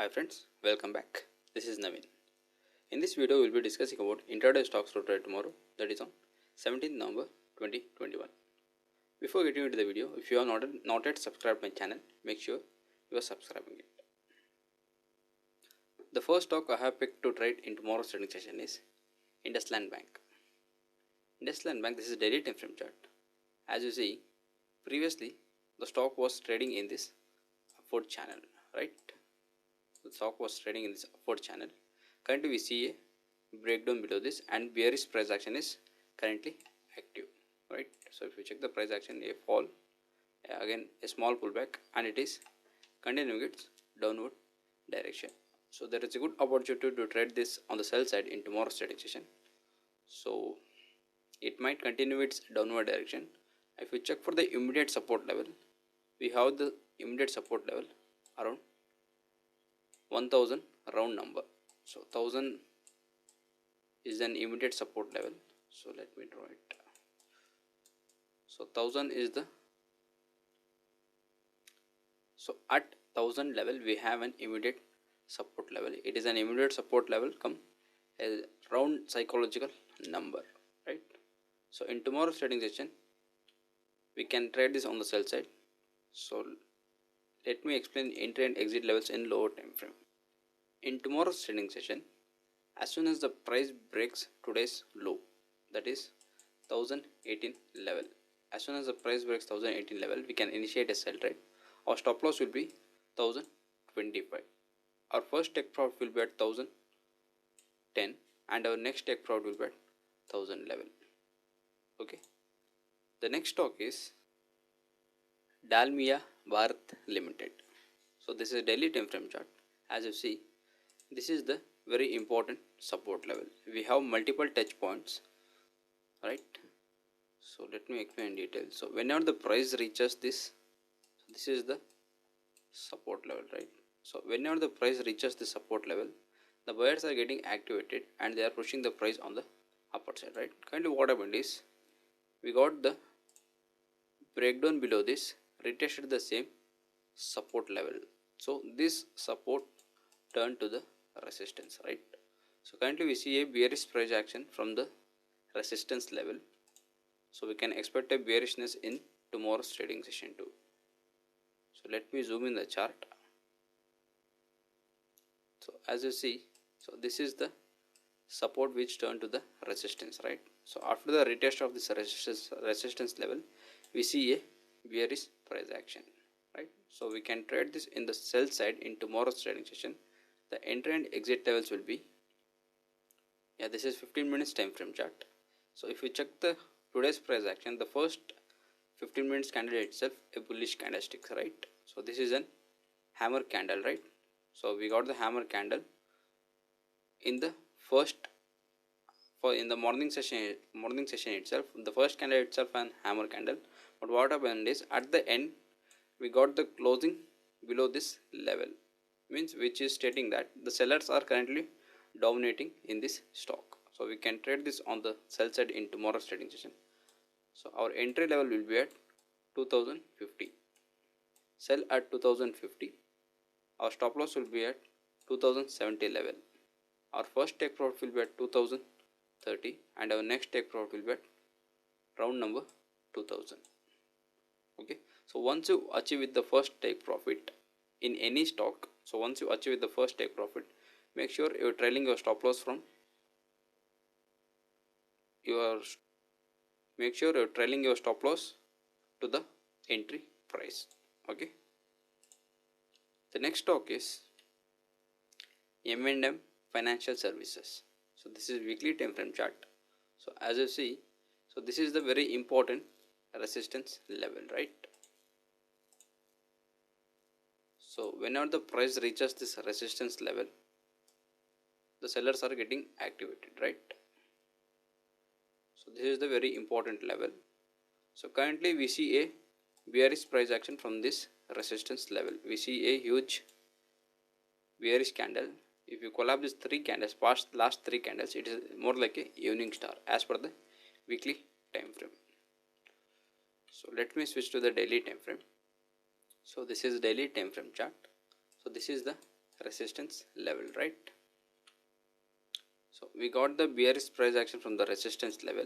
Hi friends, welcome back. This is Naveen. In this video, we will be discussing about intraday stocks to trade tomorrow, that is on 17th November 2021. Before getting into the video, if you have not yet subscribed my channel, make sure you are subscribing it. The first stock I have picked to trade in tomorrow's trading session is IndusLand Bank. IndusLand Bank, this is daily time frame chart. As you see, previously the stock was trading in this upward channel, right? The stock was trading in this upward channel. Currently we see a breakdown below this and bearish price action is currently active, right? So if you check the price action, a fall, again a small pullback, and it is continuing its downward direction. So there is a good opportunity to trade this on the sell side in tomorrow's trading session. So it might continue its downward direction. If we check for the immediate support level, we have the immediate support level around 1000 round number. So 1000 is an immediate support level. So let me draw it. So 1000 is the, so at 1000 level we have an immediate support level. It is an immediate support level come a round psychological number, right? So in tomorrow's trading session we can trade this on the sell side. So let me explain entry and exit levels in lower time frame. In tomorrow's trading session, as soon as the price breaks today's low, that is 1018 level, as soon as the price breaks 1018 level, we can initiate a sell trade. Our stop loss will be 1025. Our first take profit will be at 1010 and our next take profit will be at 1011. Okay. The next stock is Dalmia Bharat Limited. So this is a daily time frame chart. As you see, this is the very important support level. We have multiple touch points, right? So let me explain in detail. So whenever the price reaches this, this is the support level, right? So whenever the price reaches the support level, the buyers are getting activated and they are pushing the price on the upper side, right? Currently what happened is, we got the breakdown below this, retested the same support level. So this support turned to the resistance, right? So currently we see a bearish price action from the resistance level. So we can expect a bearishness in tomorrow's trading session too. So let me zoom in the chart. So as you see, so this is the support which turned to the resistance, right? So after the retest of this resistance level, we see a bearish price action, right? So we can trade this in the sell side in tomorrow's trading session. The entry and exit levels will be, this is 15 minutes time frame chart. So if we check the today's price action, the first 15 minutes candle itself a bullish candlestick, right? So this is an hammer candle, right? So we got the hammer candle in the first, for in the morning session itself, the first candle itself an hammer candle. But what happened is, at the end we got the closing below this level, means which is stating that the sellers are currently dominating in this stock. So we can trade this on the sell side in tomorrow's trading session. So our entry level will be at 2050, sell at 2050. Our stop loss will be at 2070 level. Our first take profit will be at 2030 and our next take profit will be at round number 2000. Okay, so once you achieve with the first take profit in any stock, so once you achieve with the first take profit, make sure you are trailing your stop loss from your, make sure you are trailing your stop loss to the entry price. Okay, the next stock is M&M Financial Services. So this is weekly time frame chart. So as you see, so this is the very important resistance level, right? So whenever the price reaches this resistance level, the sellers are getting activated, right? So this is the very important level. So currently we see a bearish price action from this resistance level. We see a huge bearish candle. If you collapse these three candles, past last three candles, it is more like a evening star as per the weekly time frame. So let me switch to the daily time frame. So this is daily time frame chart. So this is the resistance level, right? So we got the bearish price action from the resistance level,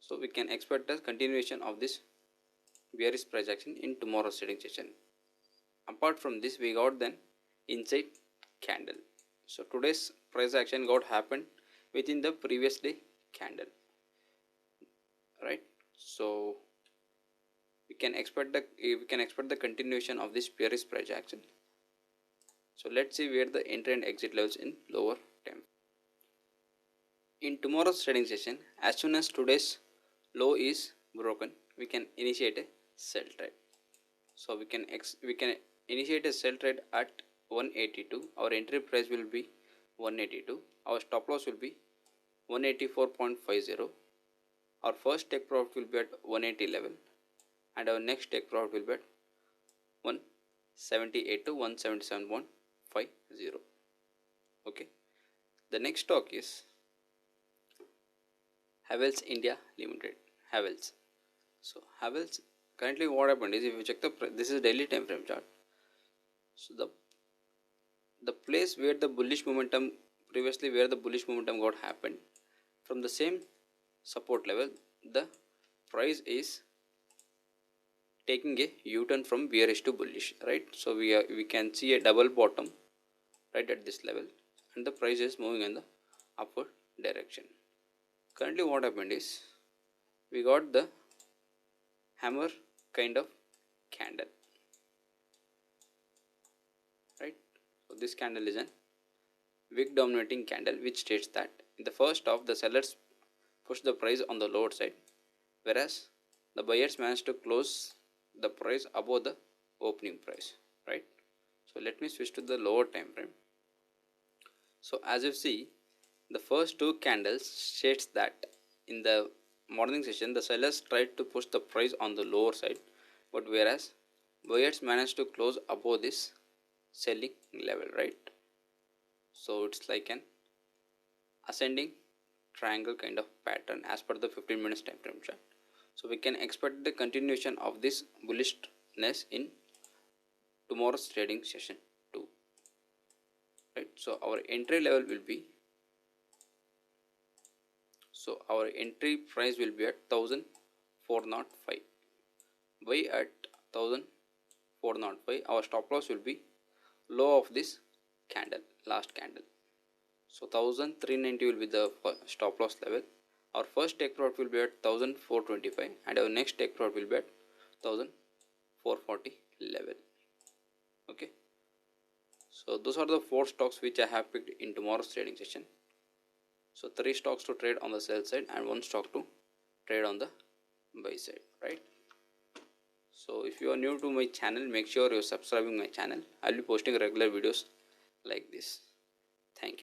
so we can expect the continuation of this bearish price action in tomorrow's trading session. Apart from this, we got then inside candle. So today's price action got happened within the previous day candle, right? So we can expect the continuation of this bearish price action. So let's see where the entry and exit levels in lower time. In tomorrow's trading session, as soon as today's low is broken, we can initiate a sell trade. So we can initiate a sell trade at 182. Our entry price will be 182. Our stop loss will be 184.50. Our first take profit will be at 180 level, and our next take profit will be at 178 to 177.50. Okay. The next stock is Havells India Limited. Havells. So Havells, currently what happened is, if you check this is daily time frame chart. So the place where the bullish momentum previously where the bullish momentum got happened, from the same support level, the price is taking a U-turn from bearish to bullish, right? So we can see a double bottom right at this level, and the price is moving in the upward direction. Currently what happened is, we got the hammer kind of candle, right? So this candle is an wick dominating candle, which states that in the first half the sellers push the price on the lower side, whereas the buyers managed to close the price above the opening price, right? So let me switch to the lower time frame. So as you see, the first two candles states that in the morning session the sellers tried to push the price on the lower side, but whereas buyers managed to close above this selling level, right? So it's like an ascending triangle kind of pattern as per the 15 minutes time frame chart. So we can expect the continuation of this bullishness in tomorrow's trading session too, right? So our entry level will be, so our entry price will be at 1405, buy at 1405. Our stop loss will be low of this candle, last candle. So 1390 will be the stop loss level. Our first take profit will be at 1425, and our next take profit will be at 1440 level. Okay. So those are the 4 stocks which I have picked in tomorrow's trading session. So 3 stocks to trade on the sell side and 1 stock to trade on the buy side, right? So if you are new to my channel, make sure you are subscribing my channel. I will be posting regular videos like this. Thank you.